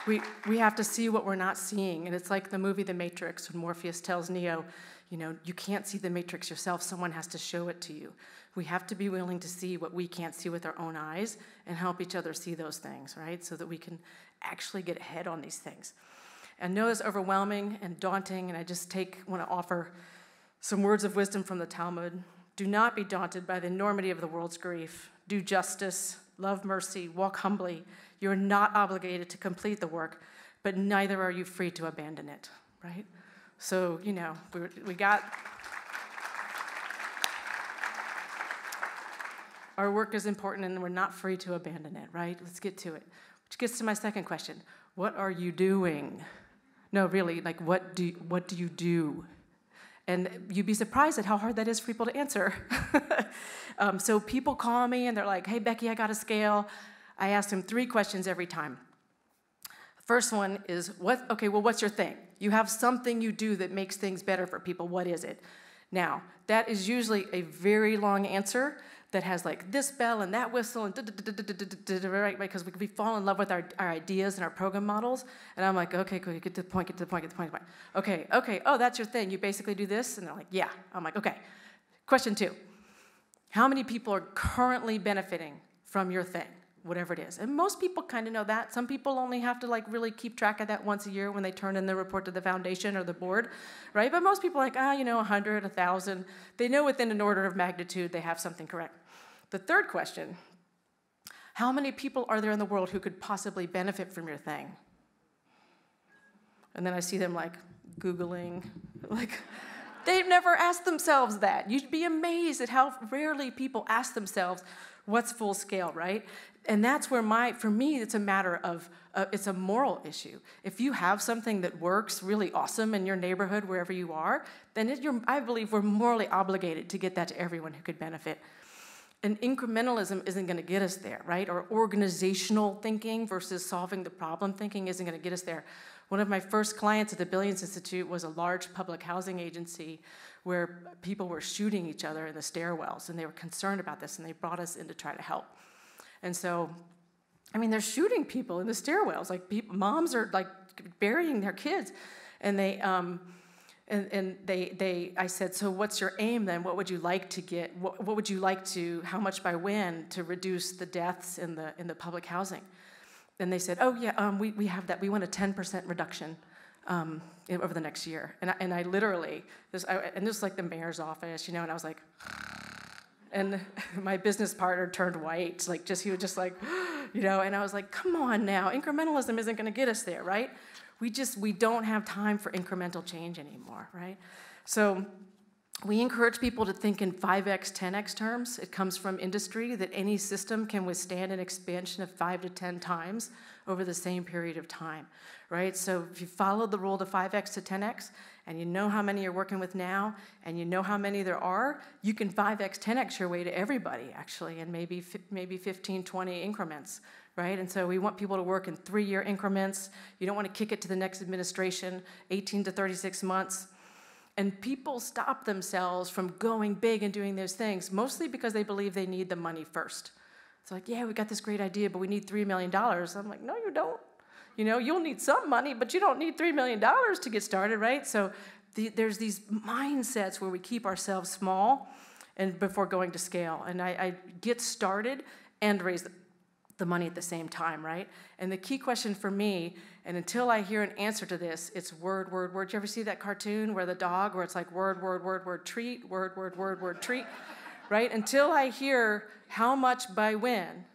we have to see what we're not seeing. And it's like the movie The Matrix, when Morpheus tells Neo, you can't see the Matrix yourself, someone has to show it to you. We have to be willing to see what we can't see with our own eyes and help each other see those things, right? So that we can actually get ahead on these things. I know it's overwhelming and daunting, and I just want to offer some words of wisdom from the Talmud. Do not be daunted by the enormity of the world's grief. Do justice, love mercy, walk humbly. You are not obligated to complete the work, but neither are you free to abandon it, right? So, we got... Our work is important, and we're not free to abandon it, right? Let's get to it. Which gets to my second question. What are you doing? No, really, what do you do? And you'd be surprised at how hard that is for people to answer. So people call me, and they're like, hey, Becky, I got a scale. I ask them 3 questions every time. The first one is, what's your thing? You have something you do that makes things better for people. What is it? Now, that is usually a very long answer that has this bell and that whistle and right? Because we fall in love with our ideas and our program models. And I'm like, okay, cool, get to the point. Okay, oh, that's your thing. You basically do this? And they're like, yeah. I'm like, okay. Question 2. How many people are currently benefiting from your thing, whatever it is? And most people kind of know that. Some people only have to really keep track of that once a year when they turn in the report to the foundation or the board, right? But most people are 100, 1,000. They know within an order of magnitude they have something correct. The third question, how many people are there in the world who could possibly benefit from your thing? And then I see them Googling, they've never asked themselves that. You'd be amazed at how rarely people ask themselves, what's full scale, right? And that's where for me, it's a matter of, it's a moral issue. If you have something that works really awesome in your neighborhood, wherever you are, then I believe we're morally obligated to get that to everyone who could benefit. And incrementalism isn't going to get us there, right? Or organizational thinking versus solving the problem thinking isn't going to get us there. One of my first clients at the Billions Institute was a large public housing agency where people were shooting each other in the stairwells, and they were concerned about this, and they brought us in to try to help. And so, they're shooting people in the stairwells. Moms are burying their kids, and I said, so what's your aim then? What would you like to get? What would you like to? How much by when to reduce the deaths in the public housing? And they said, oh yeah, we have that. We want a 10% reduction over the next year. And I literally, this was like the mayor's office, and I was like, and my business partner turned white, he was just like, and I was like, come on now, incrementalism isn't going to get us there, right? We don't have time for incremental change anymore, right? So we encourage people to think in 5x, 10x terms. It comes from industry that any system can withstand an expansion of 5 to 10 times over the same period of time, right? So if you follow the rule to 5x to 10x, and you know how many you're working with now, and you know how many there are, you can 5x, 10x your way to everybody, actually, in maybe 15, 20 increments, right? And so we want people to work in 3-year increments. You don't want to kick it to the next administration, 18 to 36 months. And people stop themselves from going big and doing those things, mostly because they believe they need the money first. It's like, yeah, we got this great idea, but we need $3 million. I'm like, no, you don't. You'll need some money, but you don't need $3 million to get started, right? So there's these mindsets where we keep ourselves small and before going to scale. And I get started and raise the money at the same time, right? And the key question for me, and until I hear an answer to this, it's word, word, word. You ever see that cartoon where the dog, where it's like word, word, word, word, treat, word, word, word, word, treat, right? Until I hear how much by when,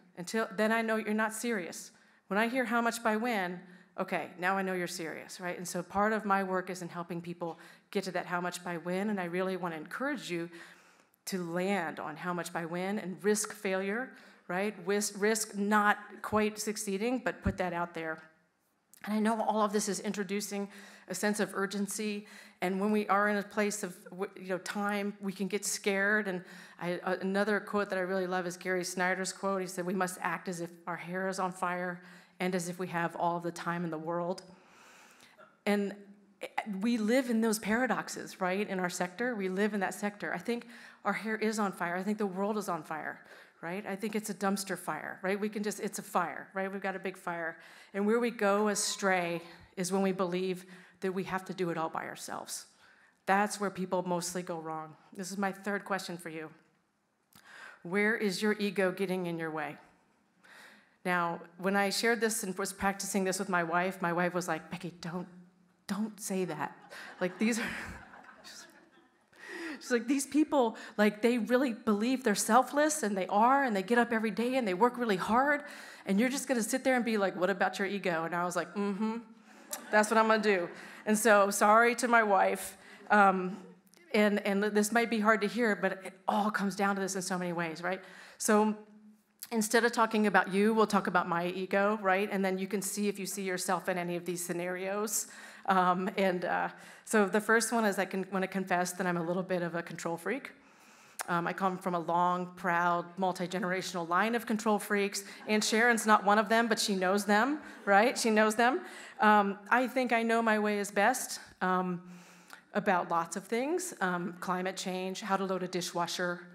then I know you're not serious. When I hear how much by when, okay, now I know you're serious, right? And so part of my work is in helping people get to that how much by when, and I really want to encourage you to land on how much by when and risk failure, right? Risk not quite succeeding, but put that out there. And I know all of this is introducing a sense of urgency, and when we are in a place of time, we can get scared. And another quote that I really love is Gary Snyder's quote. He said, "We must act as if our hair is on fire and as if we have all of the time in the world." And we live in those paradoxes, right? In our sector, we live in that sector. I think our hair is on fire. I think the world is on fire, right? I think it's a dumpster fire, right? It's a fire, right? We've got a big fire. And where we go astray is when we believe that we have to do it all by ourselves. That's where people mostly go wrong. This is my third question for you. Where is your ego getting in your way? Now, when I shared this and was practicing this with my wife was like, Becky, don't say that. Like, these are... She's like, these people, they really believe they're selfless, and they get up every day, and they work really hard, and you're just going to sit there and be like, what about your ego? And I was like, that's what I'm going to do. And so, sorry to my wife, and this might be hard to hear, but it all comes down to this in so many ways, right? So instead of talking about you, we'll talk about my ego, right? And then you can see if you see yourself in any of these scenarios. So the first one is I want to confess that I'm a little bit of a control freak. I come from a long, proud, multi-generational line of control freaks, and Sharon's not one of them, but she knows them, right? She knows them. I think I know my way is best about lots of things, climate change, how to load a dishwasher.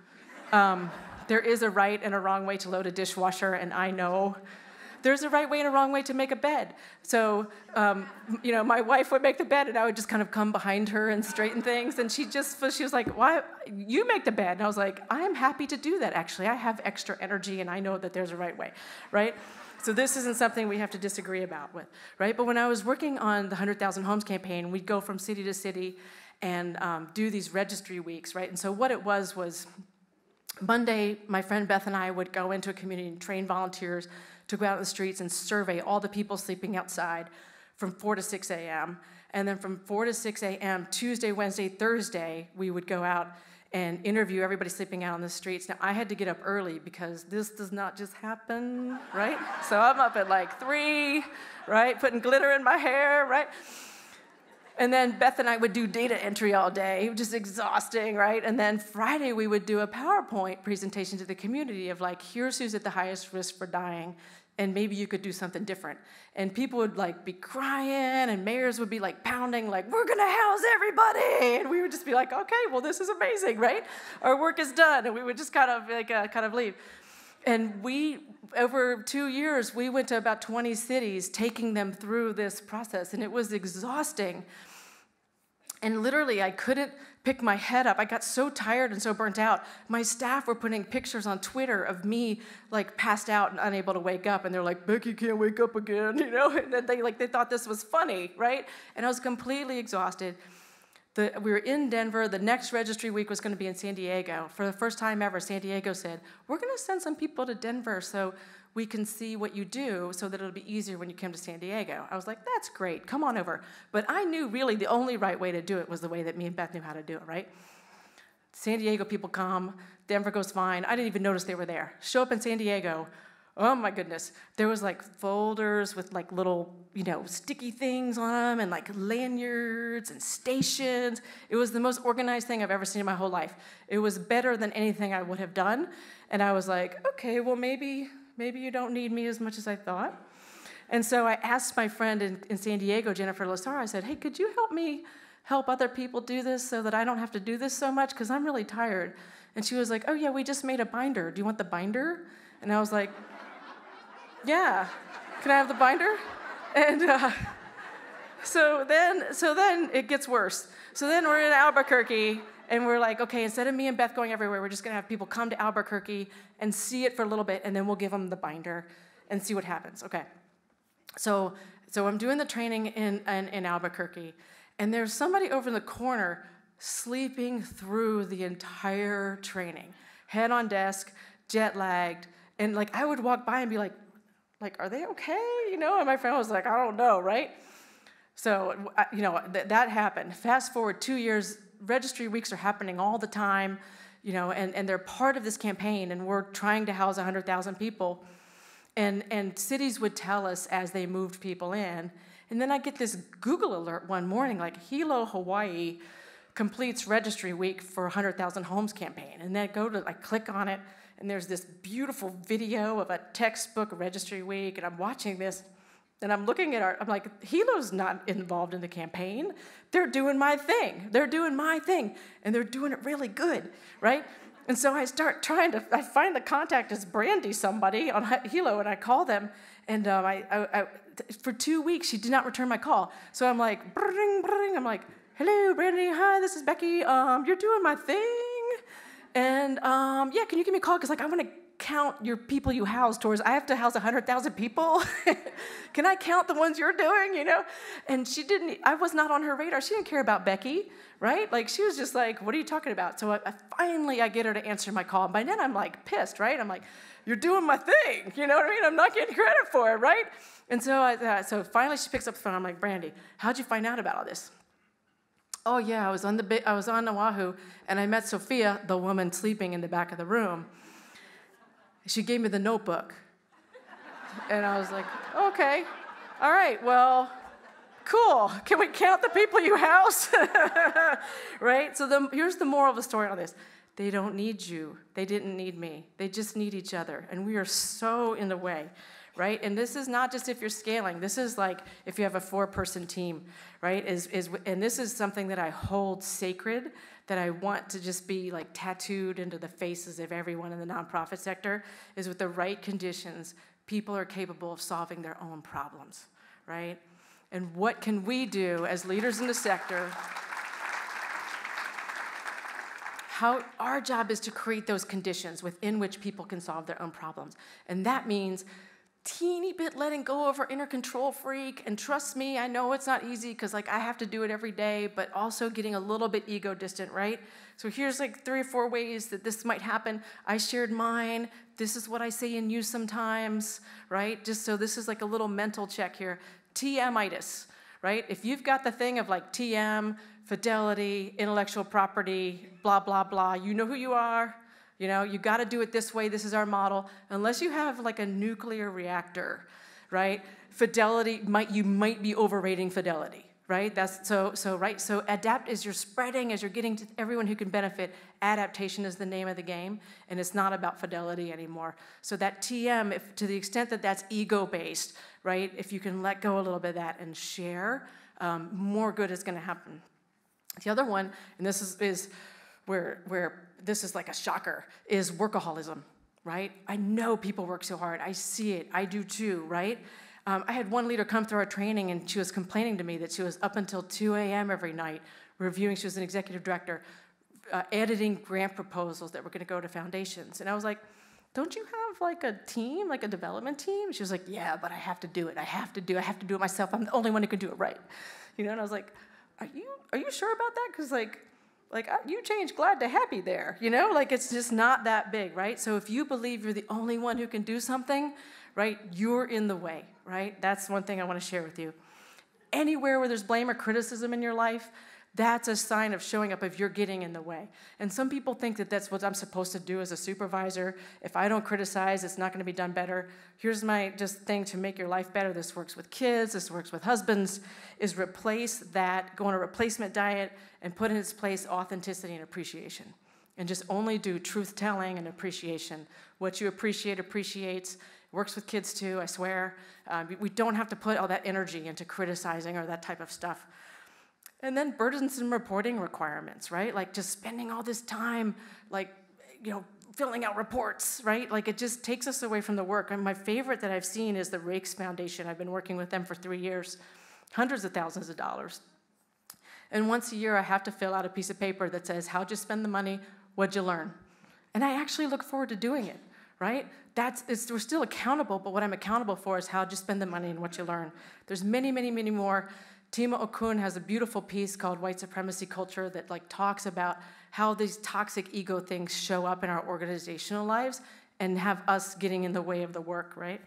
There is a right and a wrong way to load a dishwasher, and I know there's a right way and a wrong way to make a bed. So, my wife would make the bed, and I would just kind of come behind her and straighten things. And she was like, "Why you make the bed?" And I was like, "I'm happy to do that. Actually, I have extra energy, and I know that there's a right way, right?" So this isn't something we have to disagree about with, right? But when I was working on the 100,000 Homes campaign, we'd go from city to city and do these registry weeks, right? And so what it was Monday, my friend Beth and I would go into a community and train volunteers to go out in the streets and survey all the people sleeping outside from 4 to 6 a.m. And then from 4 to 6 a.m., Tuesday, Wednesday, Thursday, we would go out and interview everybody sleeping out on the streets. Now, I had to get up early because this does not just happen, right? So I'm up at 3, right, putting glitter in my hair, right? And then Beth and I would do data entry all day, which is exhausting, right? And then Friday, we would do a PowerPoint presentation to the community of here's who's at the highest risk for dying, and maybe you could do something different. And people would be crying, and mayors would be pounding, we're gonna house everybody. And we would just be like, okay, well, this is amazing, right? Our work is done. And we would just kind of leave. And over 2 years, we went to about 20 cities, taking them through this process, and it was exhausting. And literally, I couldn't pick my head up. I got so tired and so burnt out. My staff were putting pictures on Twitter of me like passed out and unable to wake up. And they're like, Becky can't wake up again, you know? And then they thought this was funny, right? And I was completely exhausted. We were in Denver. The next registry week was going to be in San Diego. For the first time ever, San Diego said, we're going to send some people to Denver so we can see what you do so that it'll be easier when you come to San Diego. I was like, that's great, come on over. But I knew really the only right way to do it was the way that me and Beth knew how to do it, right? San Diego people come, Denver goes fine. I didn't even notice they were there. Show up in San Diego, oh my goodness. There was like folders with like little, sticky things on them and like lanyards and stations. It was the most organized thing I've ever seen in my whole life. It was better than anything I would have done. And I was like, okay, well maybe you don't need me as much as I thought. And so I asked my friend in San Diego, Jennifer Lazar, I said, hey, could you help me help other people do this so that I don't have to do this so much? Because I'm really tired. And she was like, oh yeah, we just made a binder. Do you want the binder? And I was like, yeah, can I have the binder? And so then it gets worse. So then we're in Albuquerque, and we're like, okay, instead of me and Beth going everywhere, we're just going to have people come to Albuquerque and see it for a little bit, and then we'll give them the binder and see what happens. Okay. So I'm doing the training in Albuquerque, and there's somebody over in the corner sleeping through the entire training, head on desk, jet lagged, and like I would walk by and be like, are they okay? And my friend was like, I don't know, right? So, that happened. Fast forward 2 years, registry weeks are happening all the time, and they're part of this campaign, and we're trying to house 100,000 people. And cities would tell us as they moved people in. And then I get this Google alert one morning, like, Hilo, Hawaii completes registry week for 100,000 homes campaign. And then I click on it, and there's this beautiful video of a textbook registry week, and I'm watching this, and I'm looking at I'm like, Hilo's not involved in the campaign. They're doing my thing. And they're doing it really good, right? And so I start I find the contact as Brandy somebody on Hilo, and I call them, and for 2 weeks, she did not return my call. So I'm like, bring, I'm like, hello, Brandy, hi, this is Becky, you're doing my thing, and yeah, can you give me a call, because I want to count your people you house towards, I have to house 100,000 people. Can I count the ones you're doing, And she didn't, I was not on her radar. She didn't care about Becky, right? Like, she was just like, what are you talking about? So finally I get her to answer my call. By then I'm like pissed, right? I'm like, you're doing my thing, you know what I mean? I'm not getting credit for it, right? And so so finally she picks up the phone. I'm like, Brandy, how'd you find out about all this? Oh yeah, I was on Oahu, and I met Sophia, the woman sleeping in the back of the room. She gave me the notebook. And I was like, okay, all right, well, cool. Can we count the people you house? Right? So here's the moral of the story on this. They don't need you. They didn't need me. They just need each other. And we are so in the way, right? And this is not just if you're scaling. This is like if you have a 4-person team, right? And this is something that I hold sacred, that I want to just be like tattooed into the faces of everyone in the nonprofit sector, is with the right conditions, people are capable of solving their own problems, right? And what can we do as leaders in the sector? Our job is to create those conditions within which people can solve their own problems. And that means teeny bit letting go of our inner control freak, and trust me, I know it's not easy because I have to do it every day, but also getting a little bit ego distant, right? So here's 3 or 4 ways that this might happen. I shared mine. This is what I say and use sometimes, right? Just so this is a little mental check here. TM-itis, right? If you've got the thing of TM, fidelity, intellectual property, blah, blah, blah, you know who you are. You got to do it this way. This is our model. Unless you have a nuclear reactor, right? Fidelity, you might be overrating fidelity, right? Right. So adapt as you're spreading, as you're getting to everyone who can benefit. Adaptation is the name of the game, and it's not about fidelity anymore. So that TM, to the extent that that's ego-based, right? If you can let go a little bit of that and share, more good is going to happen. The other one, and this is where this is a shocker, is workaholism, right? I know people work so hard. I see it. I do too, right? I had one leader come through our training, and she was complaining to me that she was up until 2 a.m. every night reviewing, she was an executive director, editing grant proposals that were going to go to foundations. And I was like, don't you have like a team, like a development team? She was like, yeah, but I have to do it. I have to do it myself. I'm the only one who can do it right. And I was like, are you sure about that? Because like you changed glad to happy there, Like it's just not that big, right? So if you believe you're the only one who can do something, right, you're in the way, right? That's one thing I want to share with you. Anywhere where there's blame or criticism in your life, that's a sign of showing up if you're getting in the way. And some people think that that's what I'm supposed to do as a supervisor. If I don't criticize, it's not going to be done better. Here's my just thing to make your life better. This works with kids, this works with husbands, is replace that, go on a replacement diet and put in its place authenticity and appreciation. And just only do truth-telling and appreciation. What you appreciate appreciates. Works with kids too, I swear. We don't have to put all that energy into criticizing or that type of stuff. And then burdensome reporting requirements, right? Like just spending all this time, filling out reports, right? Like it just takes us away from the work. And my favorite that I've seen is the Rakes Foundation. I've been working with them for 3 years, hundreds of thousands of dollars. And once a year, I have to fill out a piece of paper that says, how'd you spend the money? What'd you learn? And I actually look forward to doing it, right? We're still accountable, but what I'm accountable for is how'd you spend the money and what you learn. There's many, many, many more. Tima Okun has a beautiful piece called White Supremacy Culture that talks about how these toxic ego things show up in our organizational lives and have us getting in the way of the work, right?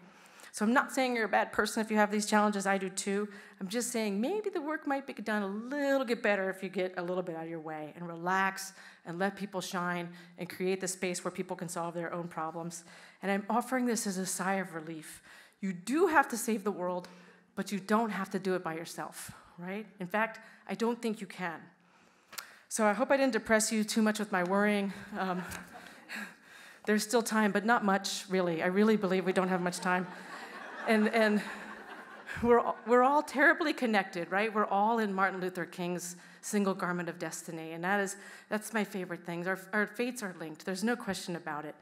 So I'm not saying you're a bad person if you have these challenges, I do too. I'm just saying maybe the work might be done a little bit better if you get a little bit out of your way and relax and let people shine and create the space where people can solve their own problems. And I'm offering this as a sigh of relief. You do have to save the world, but you don't have to do it by yourself, right? In fact, I don't think you can. So I hope I didn't depress you too much with my worrying. There's still time, but not much, really. I really believe we don't have much time. And we're all terribly connected, right? We're all in Martin Luther King's single garment of destiny, and that's my favorite thing. Our fates are linked. There's no question about it.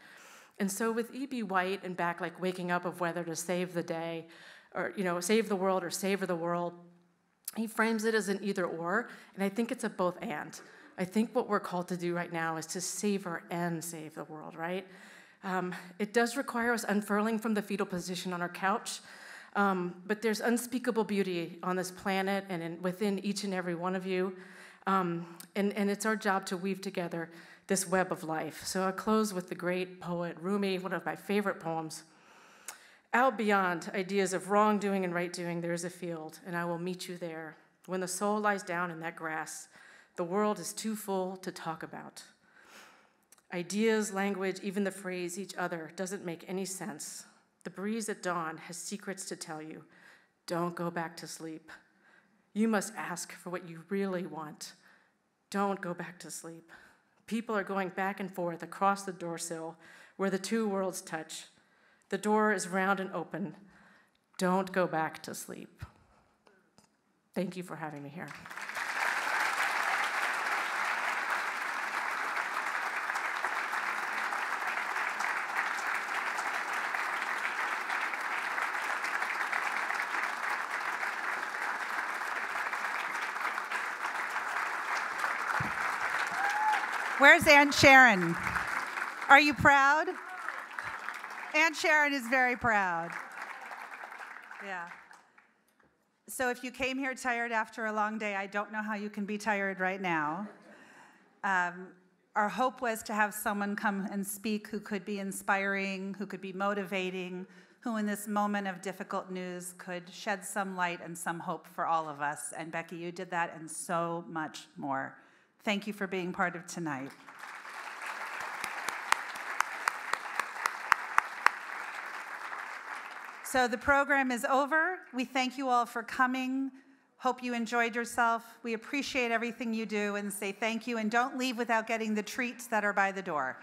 And so with E.B. White and back waking up of whether to save the day, or save the world or savor the world, he frames it as an either or, and I think it's a both and. I think what we're called to do right now is to savor and save the world, right? It does require us unfurling from the fetal position on our couch, but there's unspeakable beauty on this planet and within each and every one of you, and it's our job to weave together this web of life. So I'll close with the great poet Rumi, one of my favorite poems. Out beyond ideas of wrongdoing and right doing, there is a field, and I will meet you there. When the soul lies down in that grass, the world is too full to talk about. Ideas, language, even the phrase each other doesn't make any sense. The breeze at dawn has secrets to tell you. Don't go back to sleep. You must ask for what you really want. Don't go back to sleep. People are going back and forth across the doorsill where the two worlds touch. The door is round and open. Don't go back to sleep. Thank you for having me here. Where's Aunt Sharon? Are you proud? Aunt Sharon is very proud. Yeah. So if you came here tired after a long day, I don't know how you can be tired right now. Our hope was to have someone come and speak who could be inspiring, who could be motivating, who in this moment of difficult news could shed some light and some hope for all of us. And Becky, you did that and so much more. Thank you for being part of tonight. So the program is over. We thank you all for coming. Hope you enjoyed yourself. We appreciate everything you do and say thank you. And don't leave without getting the treats that are by the door.